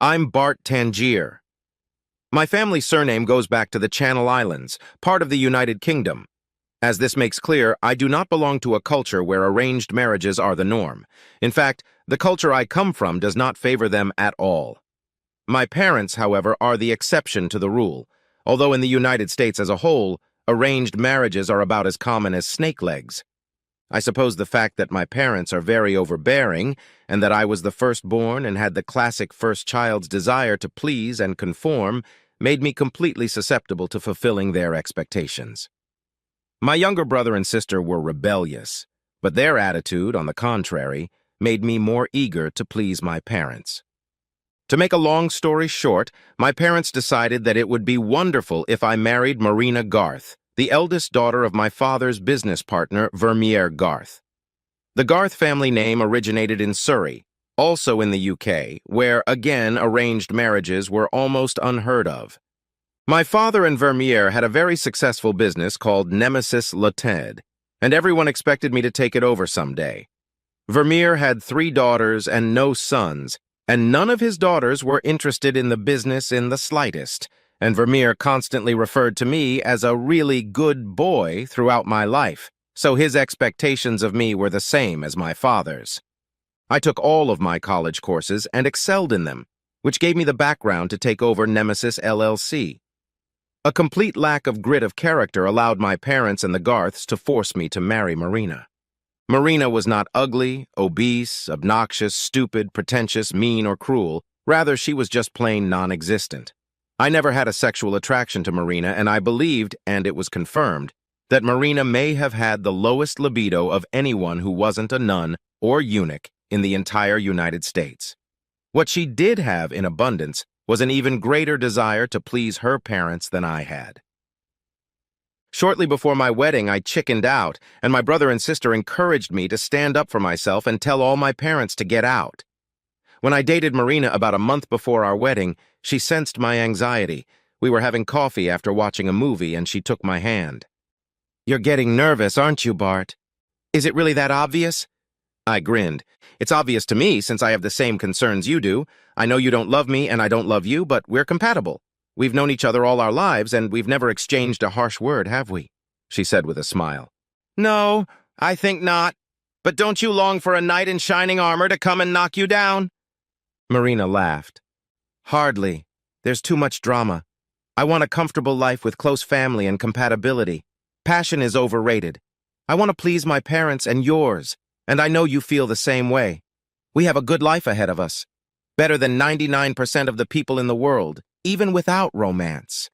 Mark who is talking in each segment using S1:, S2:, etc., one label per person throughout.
S1: I'm Bart Tangier. My family surname goes back to the Channel Islands, part of the United Kingdom. As this makes clear, I do not belong to a culture where arranged marriages are the norm. In fact, the culture I come from does not favor them at all. My parents, however, are the exception to the rule, although in the United States as a whole, arranged marriages are about as common as snake legs. I suppose the fact that my parents are very overbearing and that I was the firstborn and had the classic first child's desire to please and conform made me completely susceptible to fulfilling their expectations. My younger brother and sister were rebellious, but their attitude, on the contrary, made me more eager to please my parents. To make a long story short, my parents decided that it would be wonderful if I married Marina Garth, the eldest daughter of my father's business partner, Vermeer Garth. The Garth family name originated in Surrey, also in the UK, where, again, arranged marriages were almost unheard of. My father and Vermeer had a very successful business called Nemesis Limited, and everyone expected me to take it over someday. Vermeer had 3 daughters and no sons, and none of his daughters were interested in the business in the slightest, and Vermeer constantly referred to me as a really good boy throughout my life, so his expectations of me were the same as my father's. I took all of my college courses and excelled in them, which gave me the background to take over Nemesis LLC. A complete lack of grit of character allowed my parents and the Garths to force me to marry Marina. Marina was not ugly, obese, obnoxious, stupid, pretentious, mean, or cruel. Rather, she was just plain non-existent. I never had a sexual attraction to Marina, and I believed, and it was confirmed, that Marina may have had the lowest libido of anyone who wasn't a nun or eunuch in the entire United States. What she did have in abundance was an even greater desire to please her parents than I had. Shortly before my wedding, I chickened out, and my brother and sister encouraged me to stand up for myself and tell all my parents to get out. When I dated Marina about a month before our wedding, she sensed my anxiety. We were having coffee after watching a movie, and she took my hand. "You're getting nervous, aren't you, Bart? Is it really that obvious?" I grinned. "It's obvious to me since I have the same concerns you do. I know you don't love me and I don't love you, but we're compatible. We've known each other all our lives and we've never exchanged a harsh word, have we?" she said with a smile. "No, I think not. But don't you long for a knight in shining armor to come and knock you down?" Marina laughed. "Hardly. There's too much drama. I want a comfortable life with close family and compatibility. Passion is overrated. I want to please my parents and yours, and I know you feel the same way. We have a good life ahead of us. Better than 99% of the people in the world, even without romance."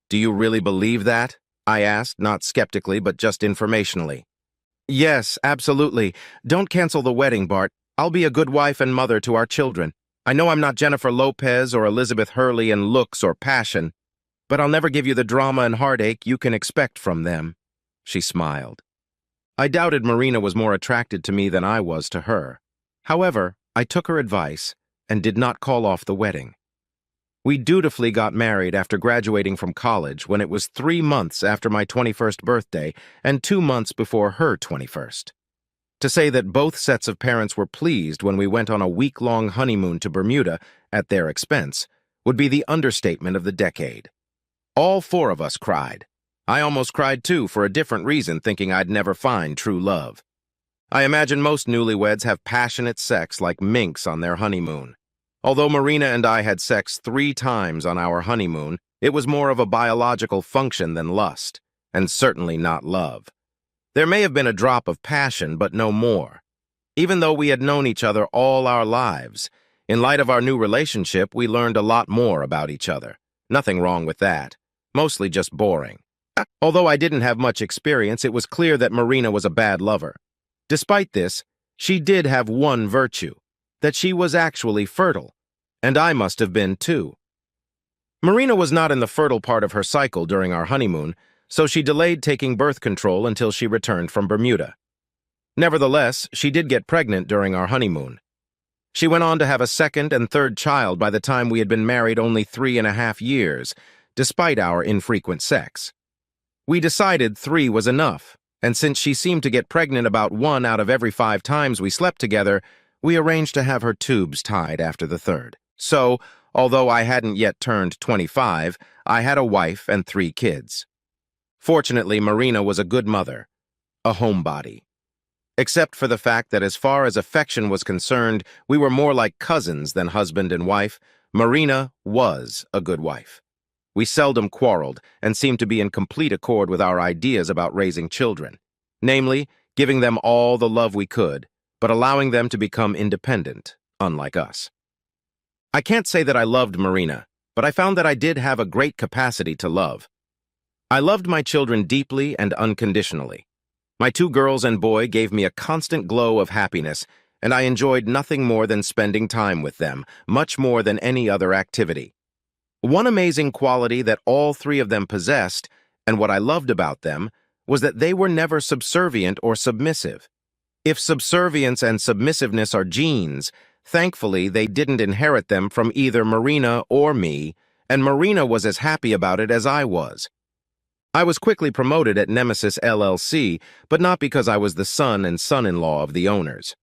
S1: "Do you really believe that?" I asked, not skeptically, but just informationally. "Yes, absolutely. Don't cancel the wedding, Bart. I'll be a good wife and mother to our children. I know I'm not Jennifer Lopez or Elizabeth Hurley in looks or passion, but I'll never give you the drama and heartache you can expect from them." She smiled. I doubted Marina was more attracted to me than I was to her. However, I took her advice and did not call off the wedding. We dutifully got married after graduating from college when it was 3 months after my 21st birthday and 2 months before her 21st. To say that both sets of parents were pleased when we went on a week-long honeymoon to Bermuda at their expense would be the understatement of the decade. All 4 of us cried. I almost cried too for a different reason, thinking I'd never find true love. I imagine most newlyweds have passionate sex like minks on their honeymoon. Although Marina and I had sex 3 times on our honeymoon, it was more of a biological function than lust, and certainly not love. There may have been a drop of passion, but no more. Even though we had known each other all our lives, in light of our new relationship, we learned a lot more about each other. Nothing wrong with that. Mostly just boring. Although I didn't have much experience, it was clear that Marina was a bad lover. Despite this, she did have one virtue, that she was actually fertile, and I must have been too. Marina was not in the fertile part of her cycle during our honeymoon, so she delayed taking birth control until she returned from Bermuda. Nevertheless, she did get pregnant during our honeymoon. She went on to have a 2nd and 3rd child by the time we had been married only 3.5 years, despite our infrequent sex. We decided 3 was enough, and since she seemed to get pregnant about 1 out of every 5 times we slept together, we arranged to have her tubes tied after the 3rd. So, although I hadn't yet turned 25, I had a wife and 3 kids. Fortunately, Marina was a good mother, a homebody. Except for the fact that as far as affection was concerned, we were more like cousins than husband and wife. Marina was a good wife. We seldom quarreled and seemed to be in complete accord with our ideas about raising children, namely, giving them all the love we could, but allowing them to become independent, unlike us. I can't say that I loved Marina, but I found that I did have a great capacity to love. I loved my children deeply and unconditionally. My 2 girls and boy gave me a constant glow of happiness, and I enjoyed nothing more than spending time with them, much more than any other activity. One amazing quality that all 3 of them possessed, and what I loved about them, was that they were never subservient or submissive. If subservience and submissiveness are genes, thankfully they didn't inherit them from either Marina or me, and Marina was as happy about it as I was. I was quickly promoted at Nemesis LLC, but not because I was the son and son-in-law of the owners.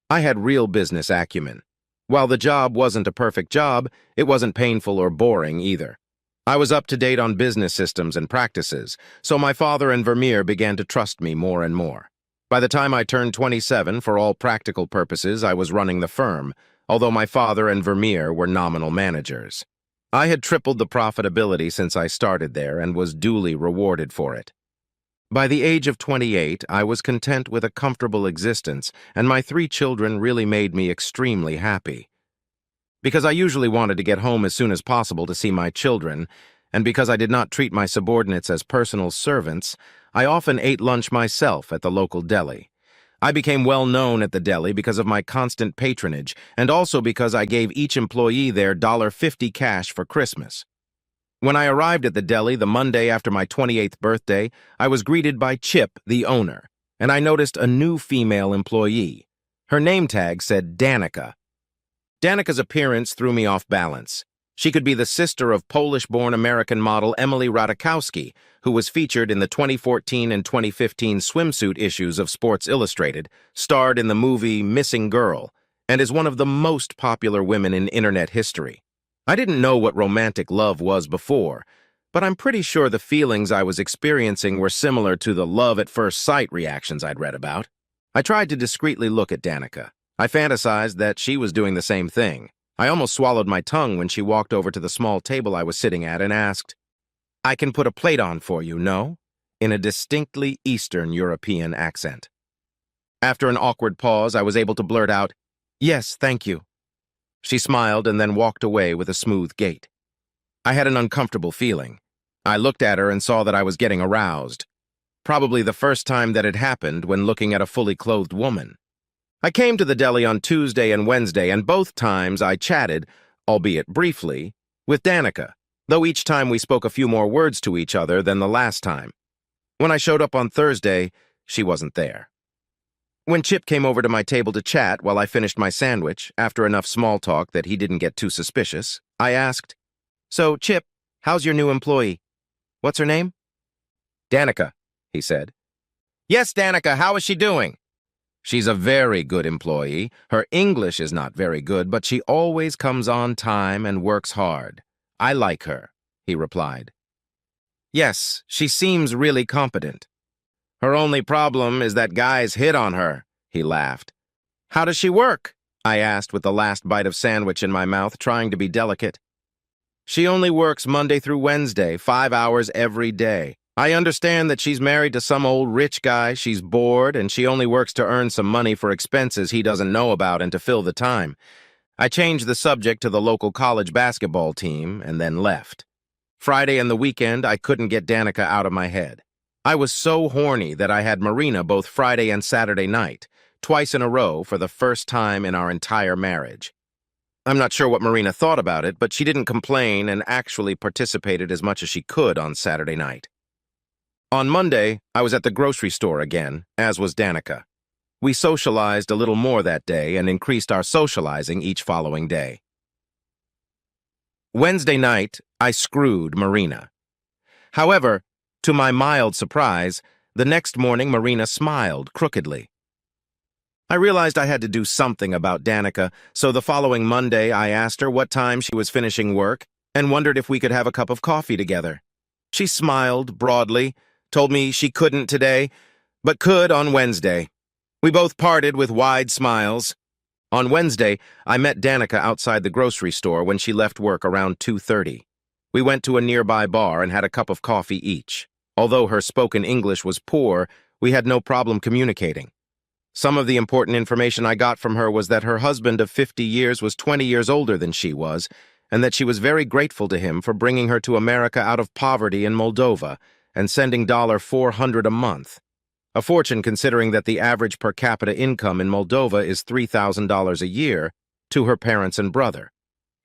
S1: I had real business acumen. While the job wasn't a perfect job, it wasn't painful or boring either. I was up to date on business systems and practices, so my father and Vermeer began to trust me more and more. By the time I turned 27, for all practical purposes, I was running the firm, although my father and Vermeer were nominal managers. I had tripled the profitability since I started there and was duly rewarded for it. By the age of 28, I was content with a comfortable existence, and my 3 children really made me extremely happy. Because I usually wanted to get home as soon as possible to see my children, and because I did not treat my subordinates as personal servants, I often ate lunch myself at the local deli. I became well known at the deli because of my constant patronage, and also because I gave each employee their $50 cash for Christmas. When I arrived at the deli the Monday after my 28th birthday, I was greeted by Chip, the owner, and I noticed a new female employee. Her name tag said Danica. Danica's appearance threw me off balance. She could be the sister of Polish-born American model Emily Ratajkowski, who was featured in the 2014 and 2015 swimsuit issues of Sports Illustrated, starred in the movie Missing Girl, and is one of the most popular women in internet history. I didn't know what romantic love was before, but I'm pretty sure the feelings I was experiencing were similar to the love-at-first-sight reactions I'd read about. I tried to discreetly look at Danica. I fantasized that she was doing the same thing. I almost swallowed my tongue when she walked over to the small table I was sitting at and asked, "I can put a plate on for you, no?" in a distinctly Eastern European accent. After an awkward pause, I was able to blurt out, "Yes, thank you." She smiled and then walked away with a smooth gait. I had an uncomfortable feeling. I looked at her and saw that I was getting aroused. Probably the first time that had happened when looking at a fully clothed woman. I came to the deli on Tuesday and Wednesday, and both times I chatted, albeit briefly, with Danica, though each time we spoke a few more words to each other than the last time. When I showed up on Thursday, she wasn't there. When Chip came over to my table to chat while I finished my sandwich, after enough small talk that he didn't get too suspicious, I asked, "So, Chip, how's your new employee? What's her name?" "Danica," he said. "Yes, Danica, how is she doing?" "She's a very good employee. Her English is not very good, but she always comes on time and works hard. I like her," he replied. "Yes, she seems really competent." "Her only problem is that guys hit on her," he laughed. "How does she work?" I asked with the last bite of sandwich in my mouth, trying to be delicate. "She only works Monday through Wednesday, 5 hours every day. I understand that she's married to some old rich guy, she's bored, and she only works to earn some money for expenses he doesn't know about and to fill the time." I changed the subject to the local college basketball team and then left. Friday and the weekend, I couldn't get Danica out of my head. I was so horny that I had Marina both Friday and Saturday night, twice in a row for the first time in our entire marriage. I'm not sure what Marina thought about it, but she didn't complain and actually participated as much as she could on Saturday night. On Monday, I was at the grocery store again, as was Danica. We socialized a little more that day and increased our socializing each following day. Wednesday night, I screwed Marina. However, to my mild surprise, the next morning Marina smiled crookedly. I realized I had to do something about Danica, so the following Monday I asked her what time she was finishing work and wondered if we could have a cup of coffee together. She smiled broadly, told me she couldn't today, but could on Wednesday. We both parted with wide smiles. On Wednesday, I met Danica outside the grocery store when she left work around 2:30. We went to a nearby bar and had a cup of coffee each. Although her spoken English was poor, we had no problem communicating. Some of the important information I got from her was that her husband of 50 years was 20 years older than she was, and that she was very grateful to him for bringing her to America out of poverty in Moldova and sending $400 a month. A fortune considering that the average per capita income in Moldova is $3,000 a year, to her parents and brother.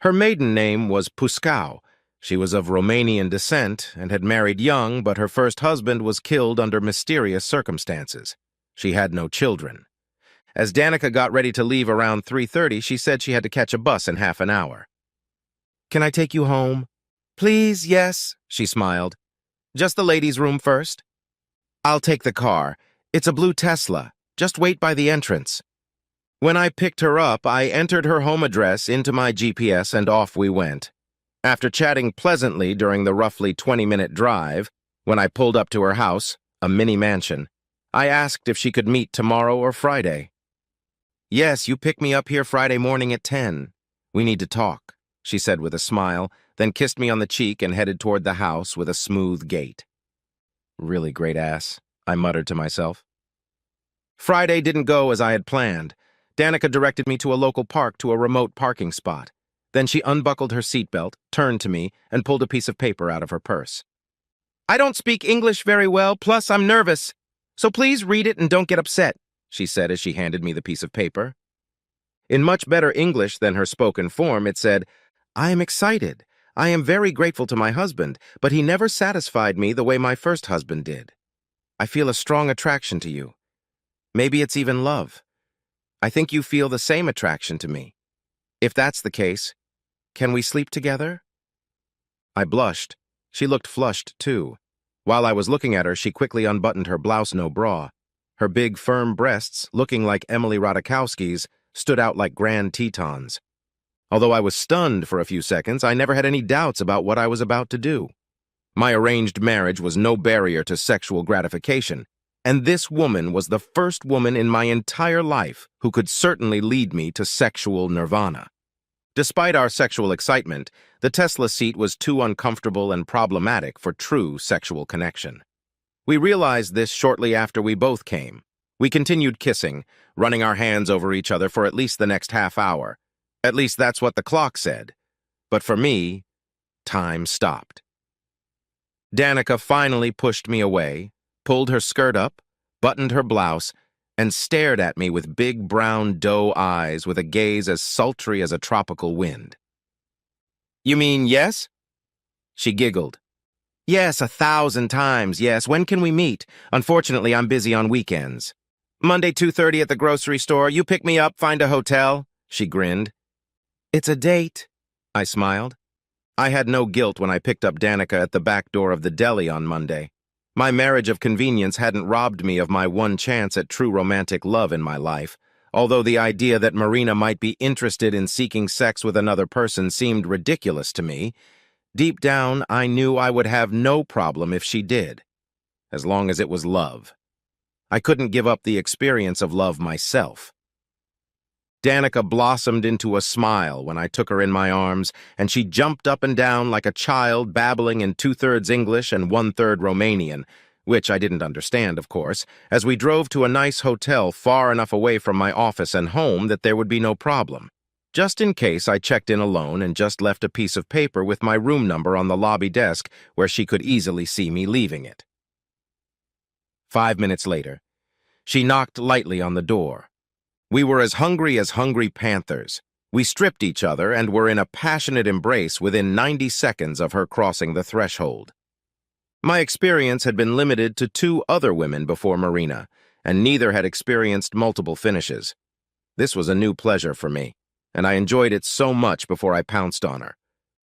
S1: Her maiden name was Puskau. She was of Romanian descent and had married young, but her first husband was killed under mysterious circumstances. She had no children. As Danica got ready to leave around 3:30, she said she had to catch a bus in half an hour. "Can I take you home?" "Please, yes," she smiled. "Just the ladies' room first?" "I'll take the car. It's a blue Tesla. Just wait by the entrance." When I picked her up, I entered her home address into my GPS and off we went. After chatting pleasantly during the roughly 20-minute drive, when I pulled up to her house, a mini mansion, I asked if she could meet tomorrow or Friday. "Yes, you pick me up here Friday morning at 10. We need to talk," she said with a smile, then kissed me on the cheek and headed toward the house with a smooth gait. Really great ass, I muttered to myself. Friday didn't go as I had planned. Danica directed me to a local park to a remote parking spot. Then she unbuckled her seatbelt, turned to me, and pulled a piece of paper out of her purse. "I don't speak English very well, plus I'm nervous. So please read it and don't get upset," she said as she handed me the piece of paper. In much better English than her spoken form, it said, "I am excited. I am very grateful to my husband, but he never satisfied me the way my first husband did. I feel a strong attraction to you. Maybe it's even love. I think you feel the same attraction to me. If that's the case, can we sleep together?" I blushed. She looked flushed, too. While I was looking at her, she quickly unbuttoned her blouse, no bra. Her big, firm breasts, looking like Emily Ratajkowski's, stood out like grand Tetons. Although I was stunned for a few seconds, I never had any doubts about what I was about to do. My arranged marriage was no barrier to sexual gratification, and this woman was the first woman in my entire life who could certainly lead me to sexual nirvana. Despite our sexual excitement, the Tesla seat was too uncomfortable and problematic for true sexual connection. We realized this shortly after we both came. We continued kissing, running our hands over each other for at least the next half hour. At least that's what the clock said. But for me, time stopped. Danica finally pushed me away, pulled her skirt up, buttoned her blouse, and stared at me with big brown doe eyes with a gaze as sultry as a tropical wind. "You mean yes?" She giggled. "Yes, 1,000 times, yes. When can we meet? Unfortunately, I'm busy on weekends." "Monday, 2:30 at the grocery store. You pick me up, find a hotel." She grinned. "It's a date," I smiled. I had no guilt when I picked up Danica at the back door of the deli on Monday. My marriage of convenience hadn't robbed me of my one chance at true romantic love in my life, although the idea that Marina might be interested in seeking sex with another person seemed ridiculous to me. Deep down, I knew I would have no problem if she did, as long as it was love. I couldn't give up the experience of love myself. Danica blossomed into a smile when I took her in my arms, and she jumped up and down like a child, babbling in 2/3 English and 1/3 Romanian, which I didn't understand, of course, as we drove to a nice hotel far enough away from my office and home that there would be no problem. Just in case, I checked in alone and just left a piece of paper with my room number on the lobby desk where she could easily see me leaving it. 5 minutes later, she knocked lightly on the door. We were as hungry panthers. We stripped each other and were in a passionate embrace within 90 seconds of her crossing the threshold. My experience had been limited to 2 other women before Marina, and neither had experienced multiple finishes. This was a new pleasure for me, and I enjoyed it so much before I pounced on her.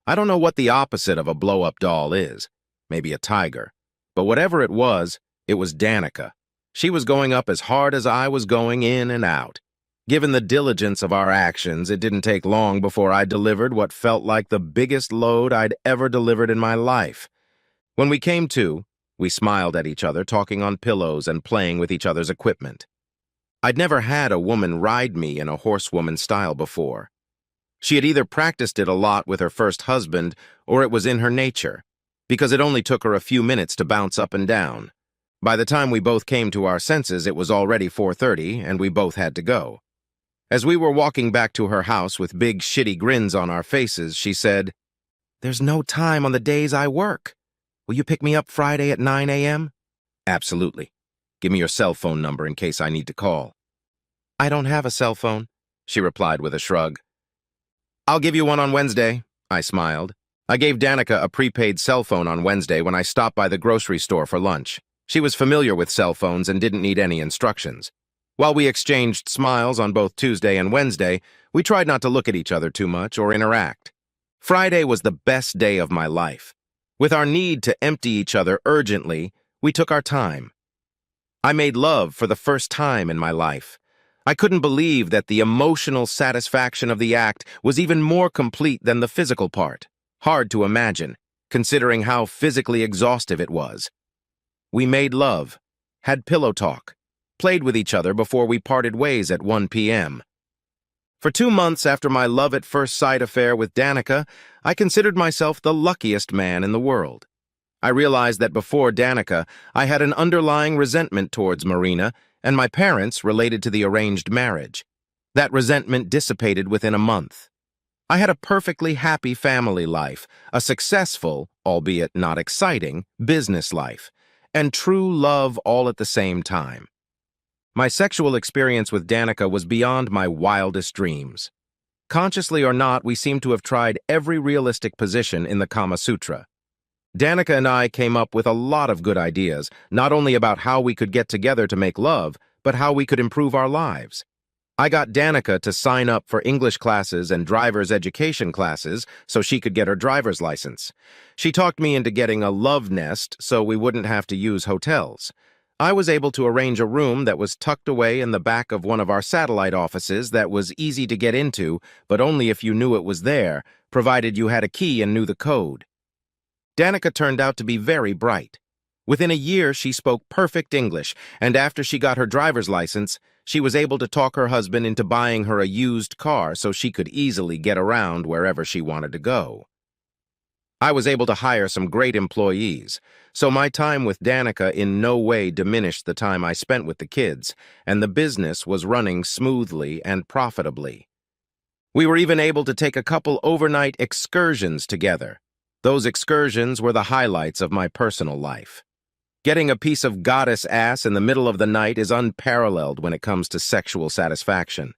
S1: I don't know what the opposite of a blow-up doll is, maybe a tiger, but whatever it was Danica. She was going up as hard as I was going in and out. Given the diligence of our actions, it didn't take long before I delivered what felt like the biggest load I'd ever delivered in my life. When we came to, we smiled at each other, talking on pillows and playing with each other's equipment. I'd never had a woman ride me in a horsewoman style before. She had either practiced it a lot with her first husband, or it was in her nature, because it only took her a few minutes to bounce up and down. By the time we both came to our senses, it was already 4:30, and we both had to go. As we were walking back to her house with big, shitty grins on our faces, she said, "There's no time on the days I work. Will you pick me up Friday at 9 a.m.? "Absolutely. Give me your cell phone number in case I need to call." "I don't have a cell phone," she replied with a shrug. "I'll give you one on Wednesday," I smiled. I gave Danica a prepaid cell phone on Wednesday when I stopped by the grocery store for lunch. She was familiar with cell phones and didn't need any instructions. While we exchanged smiles on both Tuesday and Wednesday, we tried not to look at each other too much or interact. Friday was the best day of my life. With our need to empty each other urgently, we took our time. I made love for the first time in my life. I couldn't believe that the emotional satisfaction of the act was even more complete than the physical part. Hard to imagine, considering how physically exhaustive it was. We made love, had pillow talk, played with each other before we parted ways at 1 p.m. For 2 months after my love-at-first-sight affair with Danica, I considered myself the luckiest man in the world. I realized that before Danica, I had an underlying resentment towards Marina and my parents related to the arranged marriage. That resentment dissipated within a month. I had a perfectly happy family life, a successful, albeit not exciting, business life, and true love all at the same time. My sexual experience with Danica was beyond my wildest dreams. Consciously or not, we seemed to have tried every realistic position in the Kama Sutra. Danica and I came up with a lot of good ideas, not only about how we could get together to make love, but how we could improve our lives. I got Danica to sign up for English classes and driver's education classes so she could get her driver's license. She talked me into getting a love nest so we wouldn't have to use hotels. I was able to arrange a room that was tucked away in the back of one of our satellite offices that was easy to get into, but only if you knew it was there, provided you had a key and knew the code. Danica turned out to be very bright. Within a year, she spoke perfect English, and after she got her driver's license, she was able to talk her husband into buying her a used car so she could easily get around wherever she wanted to go. I was able to hire some great employees, so my time with Danica in no way diminished the time I spent with the kids, and the business was running smoothly and profitably. We were even able to take a couple overnight excursions together. Those excursions were the highlights of my personal life. Getting a piece of goddess ass in the middle of the night is unparalleled when it comes to sexual satisfaction.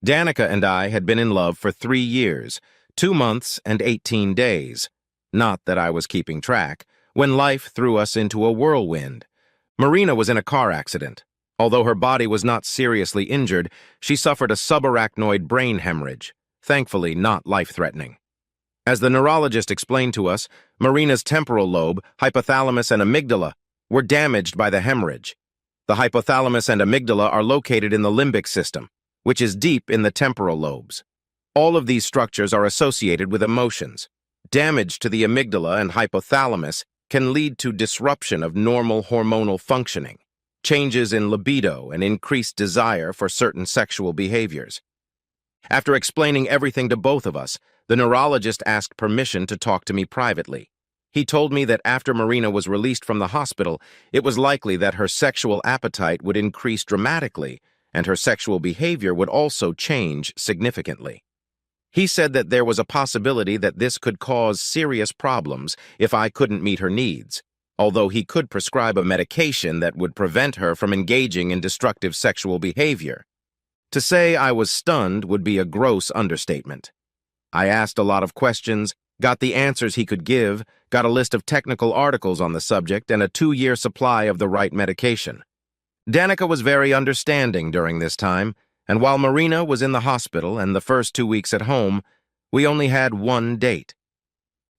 S1: Danica and I had been in love for 3 years, 2 months and 18 days. Not that I was keeping track, when life threw us into a whirlwind. Marina was in a car accident. Although her body was not seriously injured, she suffered a subarachnoid brain hemorrhage, thankfully not life-threatening. As the neurologist explained to us, Marina's temporal lobe, hypothalamus, and amygdala were damaged by the hemorrhage. The hypothalamus and amygdala are located in the limbic system, which is deep in the temporal lobes. All of these structures are associated with emotions. Damage to the amygdala and hypothalamus can lead to disruption of normal hormonal functioning, changes in libido, and increased desire for certain sexual behaviors. After explaining everything to both of us, the neurologist asked permission to talk to me privately. He told me that after Marina was released from the hospital, it was likely that her sexual appetite would increase dramatically, and her sexual behavior would also change significantly. He said that there was a possibility that this could cause serious problems if I couldn't meet her needs, although he could prescribe a medication that would prevent her from engaging in destructive sexual behavior. To say I was stunned would be a gross understatement. I asked a lot of questions, got the answers he could give, got a list of technical articles on the subject, and a 2-year supply of the right medication. Danica was very understanding during this time, and while Marina was in the hospital and the first 2 weeks at home, we only had one date.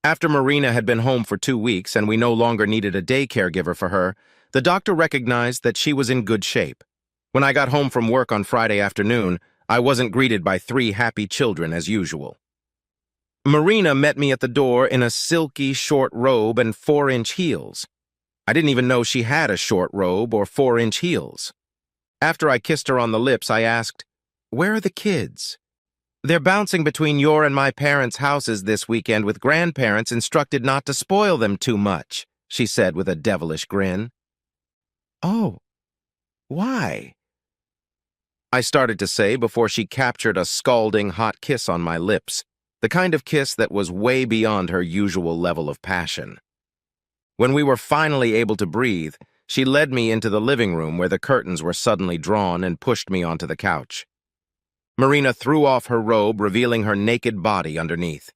S1: After Marina had been home for 2 weeks and we no longer needed a day caregiver for her, the doctor recognized that she was in good shape. When I got home from work on Friday afternoon, I wasn't greeted by 3 happy children as usual. Marina met me at the door in a silky short robe and 4-inch heels. I didn't even know she had a short robe or 4-inch heels. After I kissed her on the lips, I asked, "Where are the kids?" "They're bouncing between your and my parents' houses this weekend with grandparents instructed not to spoil them too much," she said with a devilish grin. "Oh, why?" I started to say before she captured a scalding hot kiss on my lips, the kind of kiss that was way beyond her usual level of passion. When we were finally able to breathe, she led me into the living room where the curtains were suddenly drawn and pushed me onto the couch. Marina threw off her robe, revealing her naked body underneath.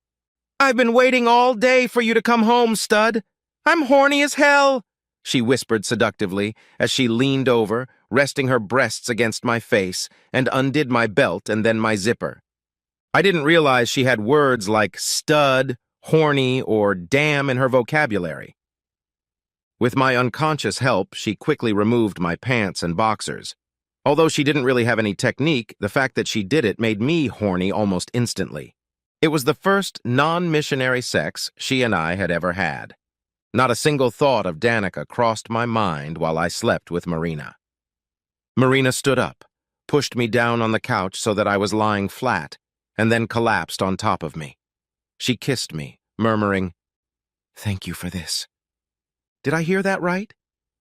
S1: "I've been waiting all day for you to come home, stud. I'm horny as hell," she whispered seductively as she leaned over, resting her breasts against my face, and undid my belt and then my zipper. I didn't realize she had words like stud, horny, or damn in her vocabulary. With my unconscious help, she quickly removed my pants and boxers. Although she didn't really have any technique, the fact that she did it made me horny almost instantly. It was the first non-missionary sex she and I had ever had. Not a single thought of Danica crossed my mind while I slept with Marina. Marina stood up, pushed me down on the couch so that I was lying flat, and then collapsed on top of me. She kissed me, murmuring, "Thank you for this." Did I hear that right?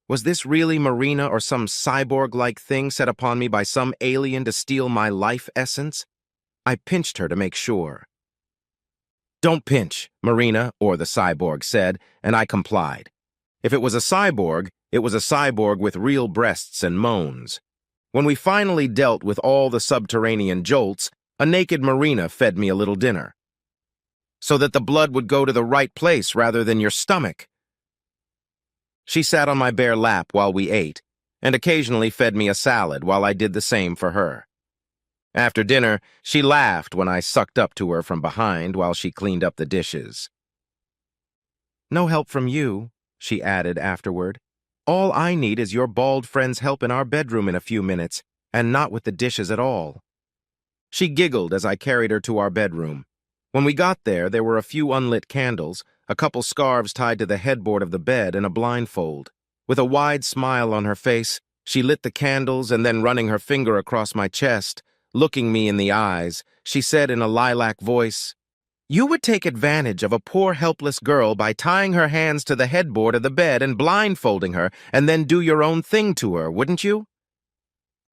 S1: Was this really Marina or some cyborg-like thing set upon me by some alien to steal my life essence? I pinched her to make sure. "Don't pinch," Marina, or the cyborg, said, and I complied. If it was a cyborg, it was a cyborg with real breasts and moans. When we finally dealt with all the subterranean jolts, a naked Marina fed me a little dinner. "So that the blood would go to the right place rather than your stomach." She sat on my bare lap while we ate, and occasionally fed me a salad while I did the same for her. After dinner, she laughed when I sucked up to her from behind while she cleaned up the dishes. "No help from you," she added afterward. "All I need is your bald friend's help in our bedroom in a few minutes, and not with the dishes at all." She giggled as I carried her to our bedroom. When we got there, there were a few unlit candles, a couple scarves tied to the headboard of the bed, and a blindfold. With a wide smile on her face, she lit the candles and then running her finger across my chest, looking me in the eyes, she said in a lilac voice, "You would take advantage of a poor helpless girl by tying her hands to the headboard of the bed and blindfolding her, and then do your own thing to her, wouldn't you?"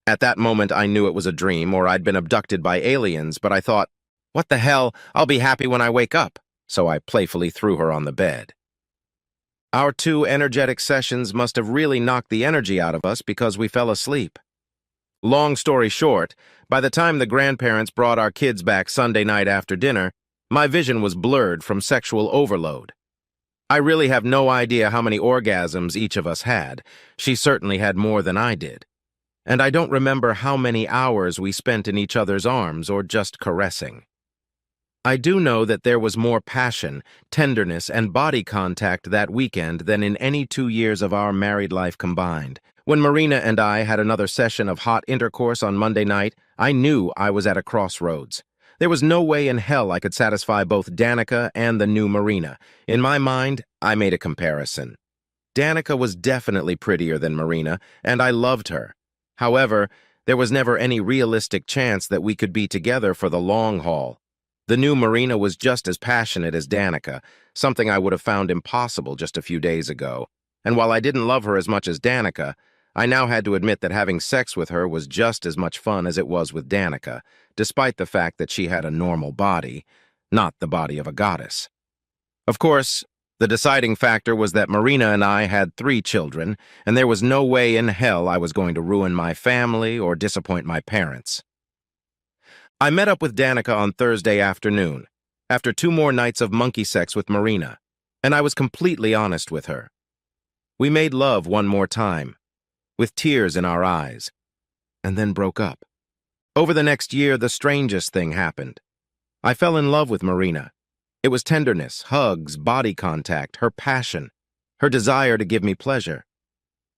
S1: At that moment, I knew it was a dream or I'd been abducted by aliens, but I thought, "What the hell, I'll be happy when I wake up," so I playfully threw her on the bed. Our 2 energetic sessions must have really knocked the energy out of us because we fell asleep. Long story short, by the time the grandparents brought our kids back Sunday night after dinner, my vision was blurred from sexual overload. I really have no idea how many orgasms each of us had. She certainly had more than I did. And I don't remember how many hours we spent in each other's arms or just caressing. I do know that there was more passion, tenderness, and body contact that weekend than in any 2 years of our married life combined. When Marina and I had another session of hot intercourse on Monday night, I knew I was at a crossroads. There was no way in hell I could satisfy both Danica and the new Marina. In my mind, I made a comparison. Danica was definitely prettier than Marina, and I loved her. However, there was never any realistic chance that we could be together for the long haul. The new Marina was just as passionate as Danica, something I would have found impossible just a few days ago. And while I didn't love her as much as Danica, I now had to admit that having sex with her was just as much fun as it was with Danica, despite the fact that she had a normal body, not the body of a goddess. Of course, the deciding factor was that Marina and I had 3 children, and there was no way in hell I was going to ruin my family or disappoint my parents. I met up with Danica on Thursday afternoon, after 2 more nights of monkey sex with Marina, and I was completely honest with her. We made love one more time, with tears in our eyes, and then broke up. Over the next year, the strangest thing happened. I fell in love with Marina. It was tenderness, hugs, body contact, her passion, her desire to give me pleasure.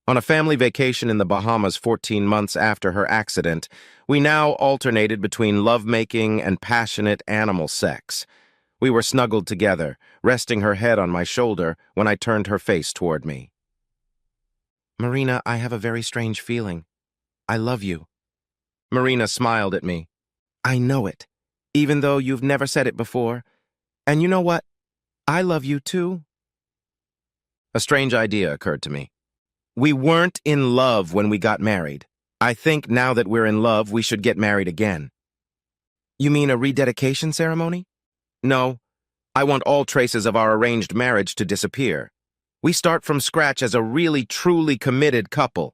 S1: On a family vacation in the Bahamas 14 months after her accident, we now alternated between lovemaking and passionate animal sex. We were snuggled together, resting her head on my shoulder when I turned her face toward me. "Marina, I have a very strange feeling. I love you." Marina smiled at me. "I know it, even though you've never said it before. And you know what? I love you too." A strange idea occurred to me. We weren't in love when we got married. I think now that we're in love, we should get married again. "You mean a rededication ceremony?" "No. I want all traces of our arranged marriage to disappear. We start from scratch as a really, truly committed couple,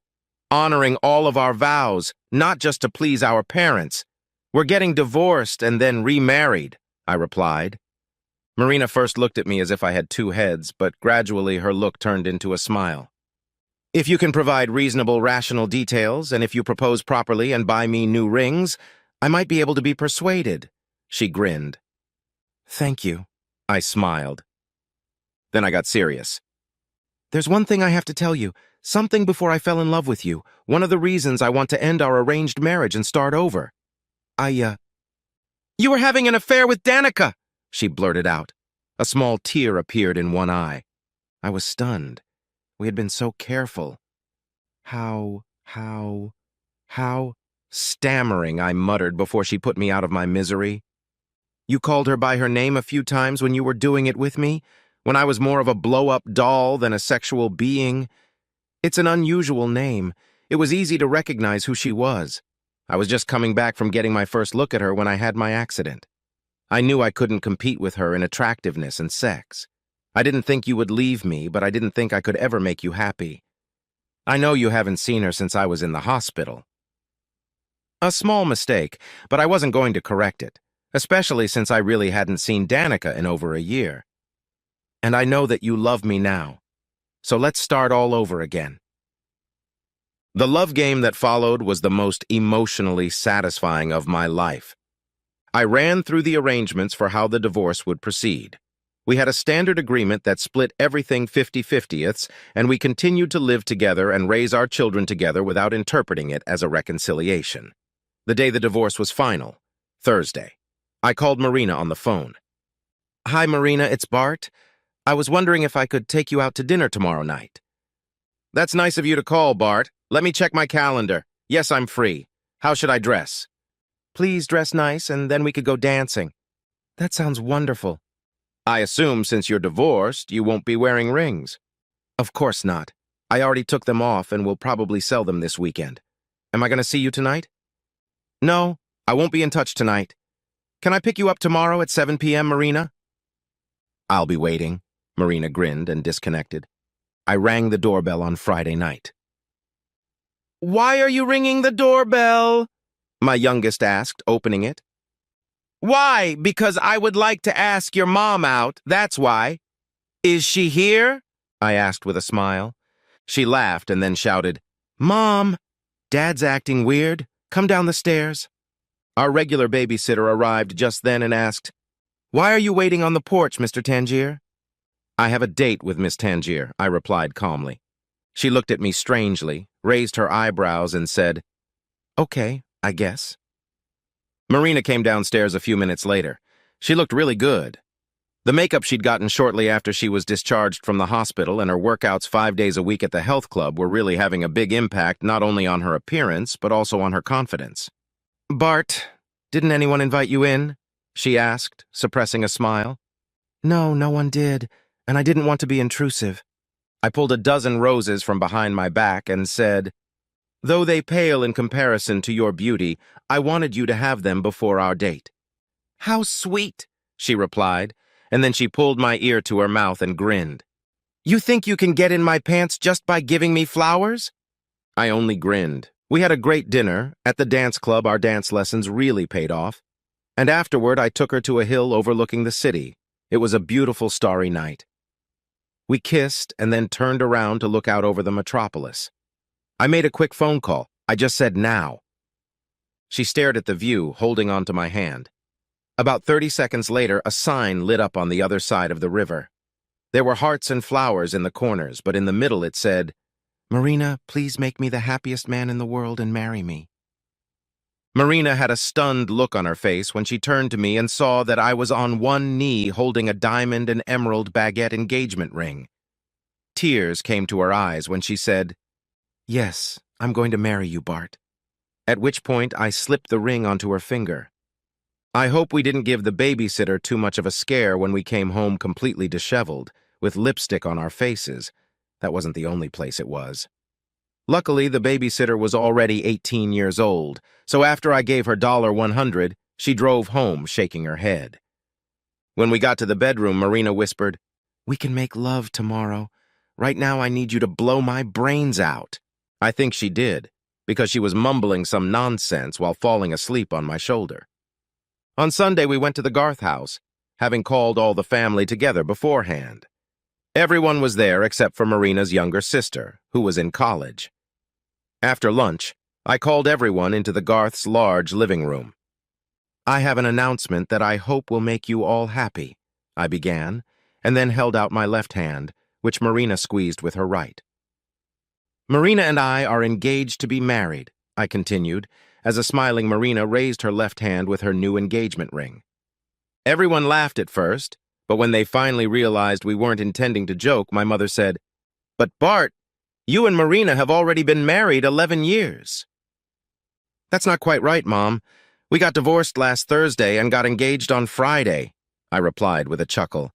S1: honoring all of our vows, not just to please our parents. We're getting divorced and then remarried," I replied. Marina first looked at me as if I had two heads, but gradually her look turned into a smile. "If you can provide reasonable, rational details, and if you propose properly and buy me new rings, I might be able to be persuaded," she grinned. "Thank you," I smiled. Then I got serious. "There's one thing I have to tell you, something before I fell in love with you, one of the reasons I want to end our arranged marriage and start over. You were having an affair with Danica," she blurted out. A small tear appeared in one eye. I was stunned. We had been so careful. How? Stammering, I muttered before she put me out of my misery. "You called her by her name a few times when you were doing it with me, when I was more of a blow-up doll than a sexual being. It's an unusual name. It was easy to recognize who she was. I was just coming back from getting my first look at her when I had my accident. I knew I couldn't compete with her in attractiveness and sex. I didn't think you would leave me, but I didn't think I could ever make you happy. I know you haven't seen her since I was in the hospital." A small mistake, but I wasn't going to correct it, especially since I really hadn't seen Danica in over a year. "And I know that you love me now. So let's start all over again." The love game that followed was the most emotionally satisfying of my life. I ran through the arrangements for how the divorce would proceed. We had a standard agreement that split everything 50-50ths, and we continued to live together and raise our children together without interpreting it as a reconciliation. The day the divorce was final, Thursday, I called Marina on the phone. "Hi, Marina, it's Bart. I was wondering if I could take you out to dinner tomorrow night." "That's nice of you to call, Bart. Let me check my calendar. Yes, I'm free. How should I dress?" "Please dress nice, and then we could go dancing." "That sounds wonderful." "I assume since you're divorced, you won't be wearing rings." "Of course not. I already took them off and will probably sell them this weekend. Am I going to see you tonight?" "No, I won't be in touch tonight. Can I pick you up tomorrow at 7 p.m., Marina?" "I'll be waiting." Marina grinned and disconnected. I rang the doorbell on Friday night. "Why are you ringing the doorbell?" my youngest asked, opening it. "Why? Because I would like to ask your mom out, that's why." "Is she here?" I asked with a smile. She laughed and then shouted, "Mom, Dad's acting weird. Come down the stairs." Our regular babysitter arrived just then and asked, "Why are you waiting on the porch, Mr. Tangier?" "I have a date with Miss Tangier," I replied calmly. She looked at me strangely, raised her eyebrows, and said, "Okay, I guess." Marina came downstairs a few minutes later. She looked really good. The makeup she'd gotten shortly after she was discharged from the hospital and her workouts 5 days a week at the health club were really having a big impact not only on her appearance, but also on her confidence. "Bart, didn't anyone invite you in?" she asked, suppressing a smile. "No, no one did, and I didn't want to be intrusive." I pulled a dozen roses from behind my back and said, "Though they pale in comparison to your beauty, I wanted you to have them before our date." "How sweet," she replied, and then she pulled my ear to her mouth and grinned. "You think you can get in my pants just by giving me flowers?" I only grinned. We had a great dinner. At the dance club, our dance lessons really paid off. And afterward, I took her to a hill overlooking the city. It was a beautiful starry night. We kissed and then turned around to look out over the metropolis. I made a quick phone call. I just said now. She stared at the view, holding onto my hand. About 30 seconds later, a sign lit up on the other side of the river. There were hearts and flowers in the corners, but in the middle it said, "Marina, please make me the happiest man in the world and marry me." Marina had a stunned look on her face when she turned to me and saw that I was on one knee holding a diamond and emerald baguette engagement ring. Tears came to her eyes when she said, "Yes, I'm going to marry you, Bart." At which point I slipped the ring onto her finger. I hope we didn't give the babysitter too much of a scare when we came home completely disheveled, with lipstick on our faces. That wasn't the only place it was. Luckily, the babysitter was already 18 years old, so after I gave her $100, she drove home shaking her head. When we got to the bedroom, Marina whispered, "We can make love tomorrow. Right now I need you to blow my brains out." I think she did, because she was mumbling some nonsense while falling asleep on my shoulder. On Sunday, we went to the Garth house, having called all the family together beforehand. Everyone was there except for Marina's younger sister, who was in college. After lunch, I called everyone into the Garth's large living room. "I have an announcement that I hope will make you all happy," I began, and then held out my left hand, which Marina squeezed with her right. "Marina and I are engaged to be married," I continued, as a smiling Marina raised her left hand with her new engagement ring. Everyone laughed at first, but when they finally realized we weren't intending to joke, my mother said, "But Bart, you and Marina have already been married 11 years. "That's not quite right, Mom. We got divorced last Thursday and got engaged on Friday," I replied with a chuckle.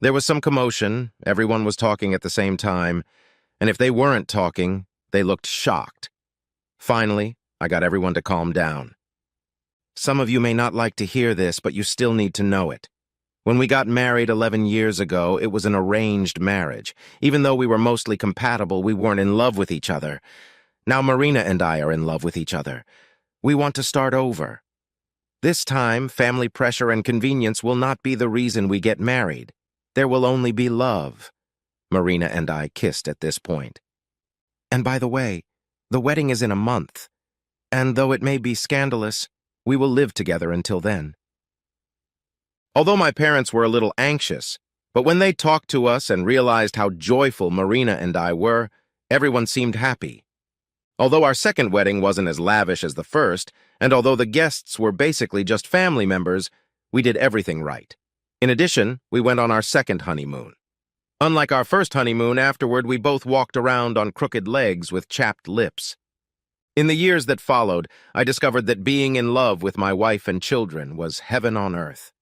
S1: There was some commotion, everyone was talking at the same time, and if they weren't talking, they looked shocked. Finally, I got everyone to calm down. "Some of you may not like to hear this, but you still need to know it. When we got married 11 years ago, it was an arranged marriage. Even though we were mostly compatible, we weren't in love with each other. Now Marina and I are in love with each other. We want to start over. This time, family pressure and convenience will not be the reason we get married. There will only be love." Marina and I kissed at this point. "And by the way, the wedding is in a month. And though it may be scandalous, we will live together until then." Although my parents were a little anxious, but when they talked to us and realized how joyful Marina and I were, everyone seemed happy. Although our second wedding wasn't as lavish as the first, and although the guests were basically just family members, we did everything right. In addition, we went on our second honeymoon. Unlike our first honeymoon, afterward we both walked around on crooked legs with chapped lips. In the years that followed, I discovered that being in love with my wife and children was heaven on earth.